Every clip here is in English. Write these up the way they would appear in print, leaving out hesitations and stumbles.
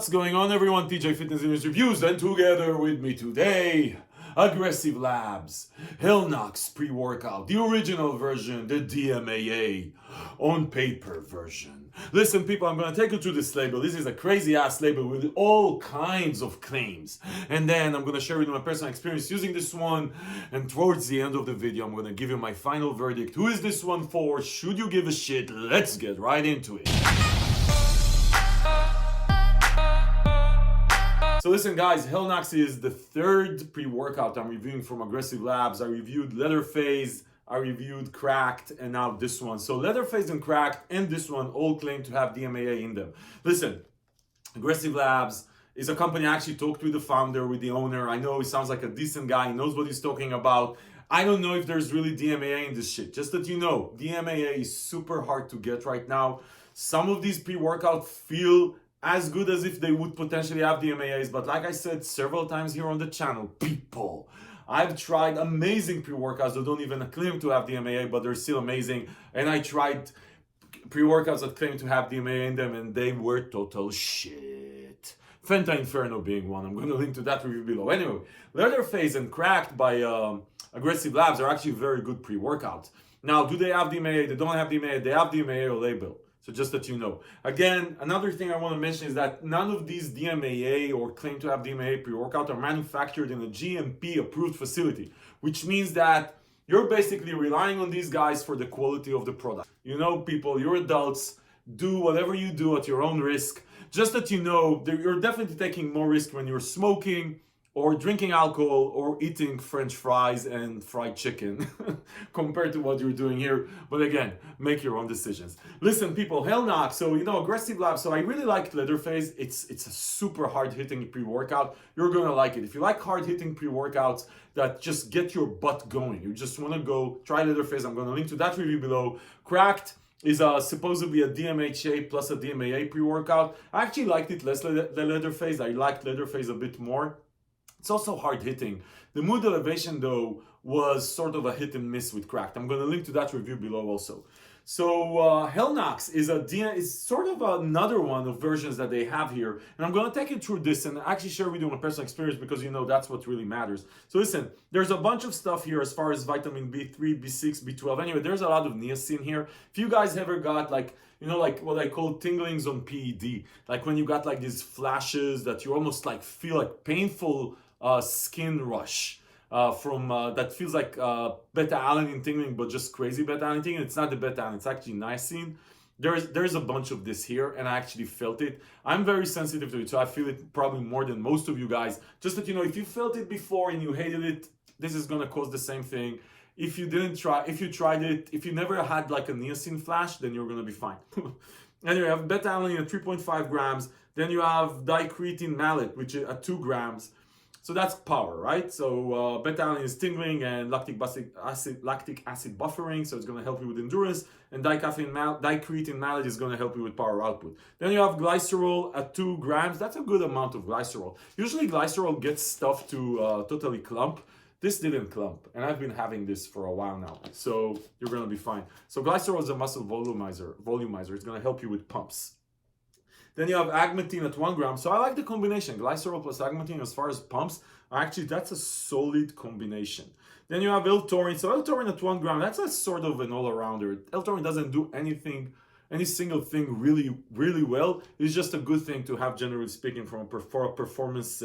What's going on, everyone? TJ Fitness News Reviews, and together with me today, Aggressive Labz HELLNOX pre-workout, the original version, the DMAA on paper version. Listen, people, I'm going to take you through this label. This is a crazy ass label with all kinds of claims, and then I'm going to share with you my personal experience using this one, and towards the end of the video I'm going to give you my final verdict. Who is this one for? Should you give a shit? Let's get right into it. So listen, guys, HELLNOX is the third pre-workout I'm reviewing from Aggressive Labz. I reviewed Leatherface, I reviewed Cracked, and now this one. So Leatherface and Cracked and this one all claim to have DMAA in them. Listen, Aggressive Labz is a company. I actually talked with the founder, with the owner. I know he sounds like a decent guy. He knows what he's talking about. I don't know if there's really DMAA in this shit. Just that you know, DMAA is super hard to get right now. Some of these pre-workouts feel as good as if they would potentially have DMAAs, but like I said several times here on the channel, people, I've tried amazing pre-workouts that don't even claim to have DMAA, but they're still amazing. And I tried pre-workouts that claim to have DMAA in them, and they were total shit. Fenta Inferno being one. I'm going to link to that review below. Anyway, Leatherface and Cracked by Aggressive Labz are actually very good pre-workouts. Now, do they have DMAA? They don't have DMAA. They have DMAA or label. So just that you know. Again, another thing I want to mention is that none of these DMAA or claim to have DMAA pre-workout are manufactured in a GMP approved facility, which means that you're basically relying on these guys for the quality of the product. You know, people, you're adults, do whatever you do at your own risk. Just that you know, you're definitely taking more risk when you're smoking or drinking alcohol or eating French fries and fried chicken compared to what you're doing here. But again, make your own decisions. Listen, people, HELLNOX, so you know, Aggressive Labz, so I really like Leatherface. It's a super hard-hitting pre-workout. You're gonna like it. If you like hard-hitting pre-workouts that just get your butt going, you just wanna go try Leatherface, I'm gonna link to that review below. Cracked is supposedly a DMHA plus a DMAA pre-workout. I actually liked it less than Leatherface. I liked Leatherface a bit more. It's also hard hitting. The mood elevation though was sort of a hit and miss with Cracked. I'm going to link to that review below also. So HELLNOX is sort of another one of versions that they have here, and I'm going to take you through this and actually share with you my personal experience, because you know that's what really matters. So listen, there's a bunch of stuff here as far as vitamin B3, B6, B12. Anyway, there's a lot of niacin here. If you guys ever got like, you know, like what I call tinglings on PED, like when you got like these flashes that you almost like feel like painful skin rush from that feels like beta-alanine tingling, but just crazy beta-alanine tingling. It's not the beta-alanine, it's actually niacin. There's a bunch of this here, and I actually felt it. I'm very sensitive to it, so I feel it probably more than most of you guys. Just that you know, if you felt it before and you hated it, this is gonna cause the same thing. If you didn't try, if you tried it, if you never had like a niacin flash, then you're gonna be fine. Anyway, you have beta-alanine at 3.5 grams. Then you have dicretin malate, which is at 2 grams. So that's power, right? So beta-alanine is tingling and lactic acid buffering, so it's going to help you with endurance. And dicretin malate is going to help you with power output. Then you have glycerol at 2 grams. That's a good amount of glycerol. Usually glycerol gets stuff to totally clump. This didn't clump, and I've been having this for a while now, so you're going to be fine. So glycerol is a muscle volumizer. It's going to help you with pumps. Then you have agmatine at 1 gram. So I like the combination. Glycerol plus agmatine as far as pumps. Actually, that's a solid combination. Then you have L-taurine. So L-taurine at 1 gram, that's a sort of an all-arounder. L-taurine doesn't do anything, any single thing really, really well. It's just a good thing to have, generally speaking, for a performance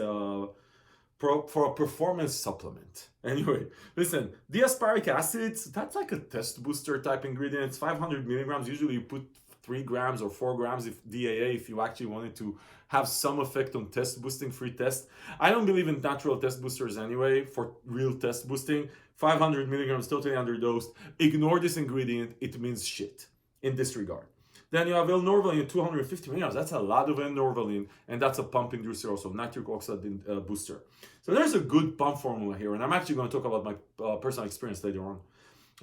supplement. Anyway, listen, D-aspartic acid, that's like a test booster type ingredient. It's 500 milligrams. Usually you put 3 grams or 4 grams if DAA, if you actually wanted to have some effect on test boosting, free test. I don't believe in natural test boosters anyway for real test boosting. 500 milligrams, totally underdosed. Ignore this ingredient, it means shit in this regard. Then you have L-norvaline at 250 milligrams. That's a lot of L-norvaline, and that's a pump inducer also, nitric oxide booster. So there's a good pump formula here, and I'm actually going to talk about my personal experience later on.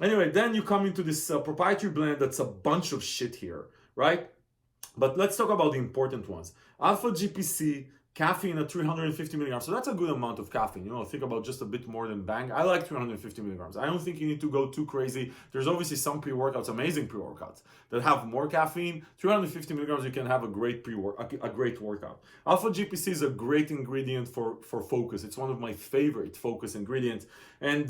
Anyway, then you come into this proprietary blend that's a bunch of shit here, right? But let's talk about the important ones. Alpha GPC, caffeine at 350 milligrams. So that's a good amount of caffeine. Think about just a bit more than Bang. I like 350 milligrams. I don't think you need to go too crazy. There's obviously some pre-workouts, amazing pre-workouts that have more caffeine. 350 milligrams, you can have a great workout. Alpha GPC is a great ingredient for focus. It's one of my favorite focus ingredients. And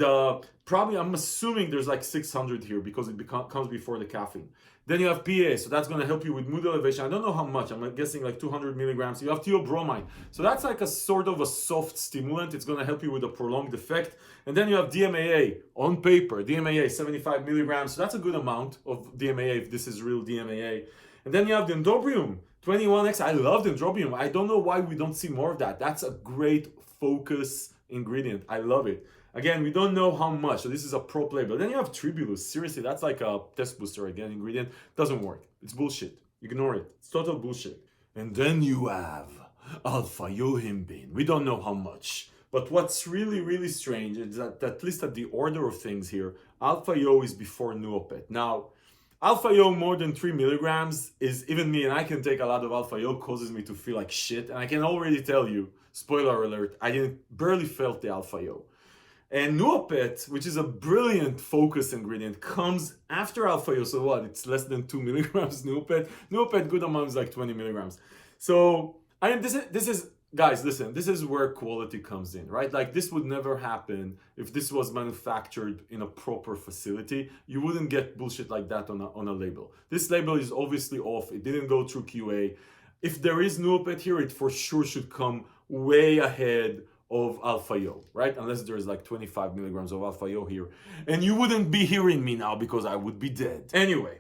probably, I'm assuming there's like 600 here because it comes before the caffeine. Then you have PA, so that's going to help you with mood elevation. I don't know how much, I'm guessing like 200 milligrams. You have theobromine, so that's like a sort of a soft stimulant. It's going to help you with a prolonged effect. And then you have DMAA on paper, DMAA 75 milligrams, so that's a good amount of DMAA if this is real DMAA. And then you have dendrobium, 21x. I love dendrobium. I don't know why we don't see more of that. That's a great focus ingredient. I love it. Again, we don't know how much, so this is a prop label. Then you have tribulus. Seriously, that's like a test booster again ingredient. Doesn't work. It's bullshit. Ignore it. It's total bullshit. And then you have alpha yohimbine. We don't know how much. But what's really, really strange is that at least at the order of things here, alpha yo is before Nuopet. Now, alpha yo more than 3 milligrams is, even me, and I can take a lot of alpha yo, causes me to feel like shit. And I can already tell you, spoiler alert, I barely felt the alpha yo. And Nuopet, which is a brilliant focus ingredient, comes after alpha yo. So what? It's less than 2 milligrams Nuopet. Nuopet, good amount is like 20 milligrams. So this is guys, listen, this is where quality comes in, right? Like this would never happen if this was manufactured in a proper facility. You wouldn't get bullshit like that on a label. This label is obviously off. It didn't go through QA. If there is Nuopet here, it for sure should come way ahead of alpha yo, right? Unless there's like 25 milligrams of alpha yo here. And you wouldn't be hearing me now because I would be dead. Anyway,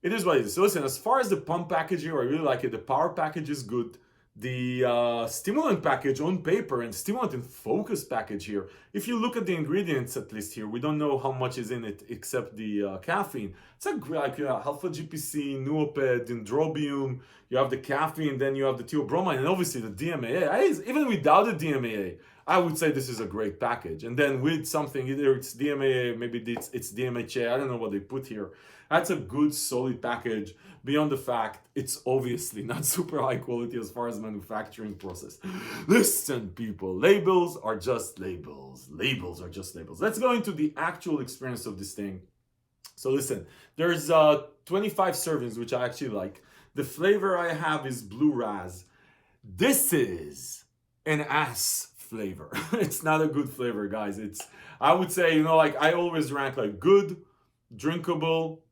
it is what it is. So listen, as far as the pump package here, I really like it. The power package is good. The stimulant package on paper and stimulant and focus package here, if you look at the ingredients at least here, we don't know how much is in it except the caffeine. It's a great, alpha GPC, Nuopet, dendrobium, you have the caffeine, then you have the theobromine, and obviously the DMAA. Even without the DMAA, I would say this is a great package. And then with something, either it's DMAA, maybe it's DMHA, I don't know what they put here. That's a good solid package, beyond the fact it's obviously not super high quality as far as manufacturing process. Listen people, labels are just labels. Labels are just labels. Let's go into the actual experience of this thing. So listen, there's 25 servings, which I actually like. The flavor I have is blue raz. This is an ass flavor. It's not a good flavor, guys. I would say, like I always rank like good, drinkable,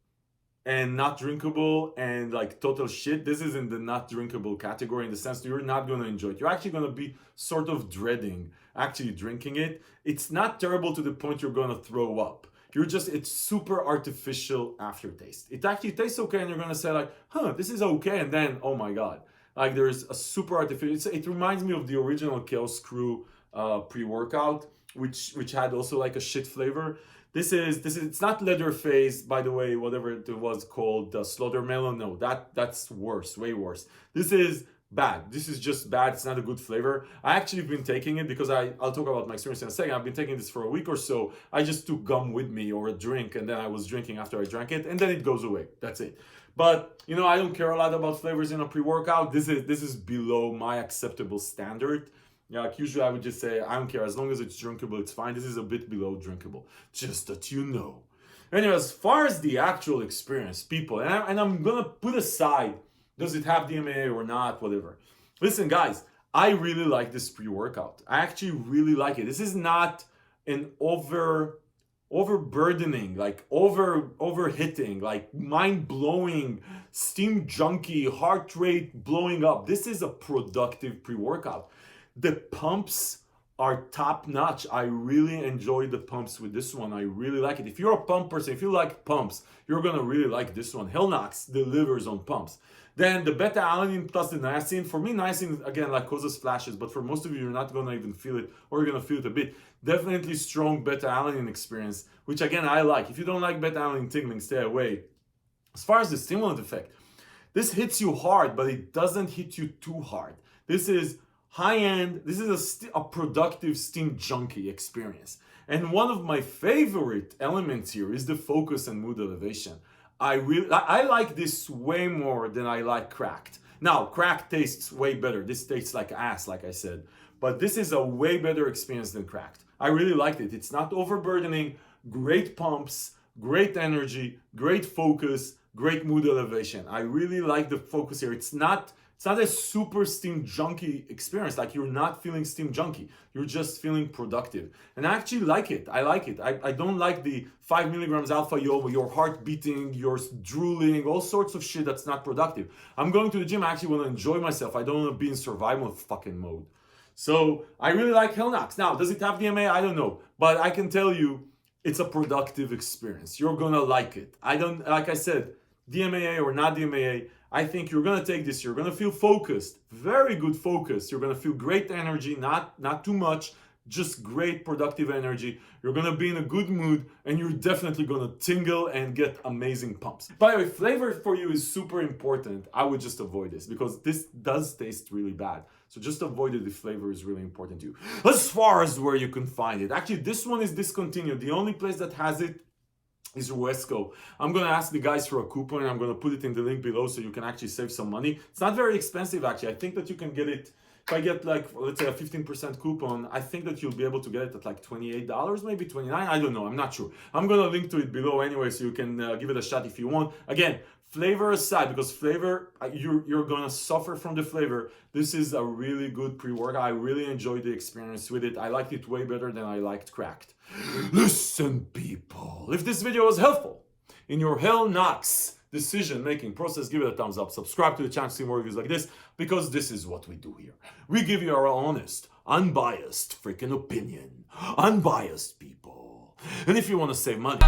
and not drinkable, and like total shit. This is in the not drinkable category in the sense that you're not going to enjoy it. You're actually going to be sort of dreading actually drinking it. It's not terrible to the point you're going to throw up. It's super artificial aftertaste. It actually tastes okay, and you're going to say like, this is okay, and then, oh my God. Like there's a super artificial, it reminds me of the original Chaos Crew pre-workout, which had also like a shit flavor. This is it's not Leatherface, by the way, whatever it was called, Slaughter Melon. No, that's worse, way worse. This is bad. This is just bad. It's not a good flavor. I actually been taking it because I'll talk about my experience in a second. I've been taking this for a week or so. I just took gum with me or a drink, and then I was drinking after I drank it, and then it goes away. That's it. But I don't care a lot about flavors in a pre-workout. This is below my acceptable standard. Like usually I would just say, I don't care, as long as it's drinkable, it's fine. This is a bit below drinkable, just that you know. Anyway, as far as the actual experience, people, and I'm gonna put aside, does it have DMAA or not, whatever. Listen, guys, I really like this pre-workout. I actually really like it. This is not an overburdening, like overhitting, like mind-blowing, steam junkie, heart rate blowing up. This is a productive pre-workout. The pumps are top notch. I really enjoy the pumps with this one. I really like it. If you're a pump person, if you like pumps, you're gonna really like this one. HELLNOX delivers on pumps. Then the beta-alanine plus the niacin. For me, niacin, again, like causes flashes, but for most of you, you're not gonna even feel it, or you're gonna feel it a bit. Definitely strong beta-alanine experience, which again, I like. If you don't like beta-alanine tingling, stay away. As far as the stimulant effect, this hits you hard, but it doesn't hit you too hard. This is high-end, this is a productive steam junkie experience. And one of my favorite elements here is the focus and mood elevation. I like this way more than I like Cracked. Now, cracked tastes way better. This tastes like ass, like I said. But this is a way better experience than cracked. I really liked it. It's not overburdening, great pumps, great energy, great focus, great mood elevation. I really like the focus here. It's not a super steam junkie experience. Like, you're not feeling steam junkie. You're just feeling productive. And I actually like it. I like it. I don't like the 5 milligrams alpha yoga, your heart beating, you're drooling, all sorts of shit that's not productive. I'm going to the gym. I actually want to enjoy myself. I don't want to be in survival fucking mode. So I really like HELLNOX. Now, does it have DMAA? I don't know. But I can tell you, it's a productive experience. You're gonna like it. Like I said, DMAA or not DMAA, I think you're gonna take this, you're gonna feel focused, very good focus. You're gonna feel great energy, not too much, just great productive energy. You're gonna be in a good mood, and you're definitely gonna tingle and get amazing pumps. By the way, flavor for you is super important. I would just avoid this because this does taste really bad. So just avoid it if flavor is really important to you. As far as where you can find it, actually this one is discontinued. The only place that has it is Wesco. I'm gonna ask the guys for a coupon, and I'm gonna put it in the link below so you can actually save some money. It's not very expensive actually. I think that you can get it, if I get like, let's say a 15% coupon, I think that you'll be able to get it at like $28, maybe $29, I don't know, I'm not sure. I'm gonna link to it below anyway, so you can give it a shot if you want. Again, flavor aside, because flavor, you're gonna suffer from the flavor. This is a really good pre-workout. I really enjoyed the experience with it. I liked it way better than I liked cracked. Listen, people, if this video was helpful in your HELLNOX decision-making process, give it a thumbs up. Subscribe to the channel to see more reviews like this, because this is what we do here. We give you our honest, unbiased freaking opinion. Unbiased, people. And if you want to save money,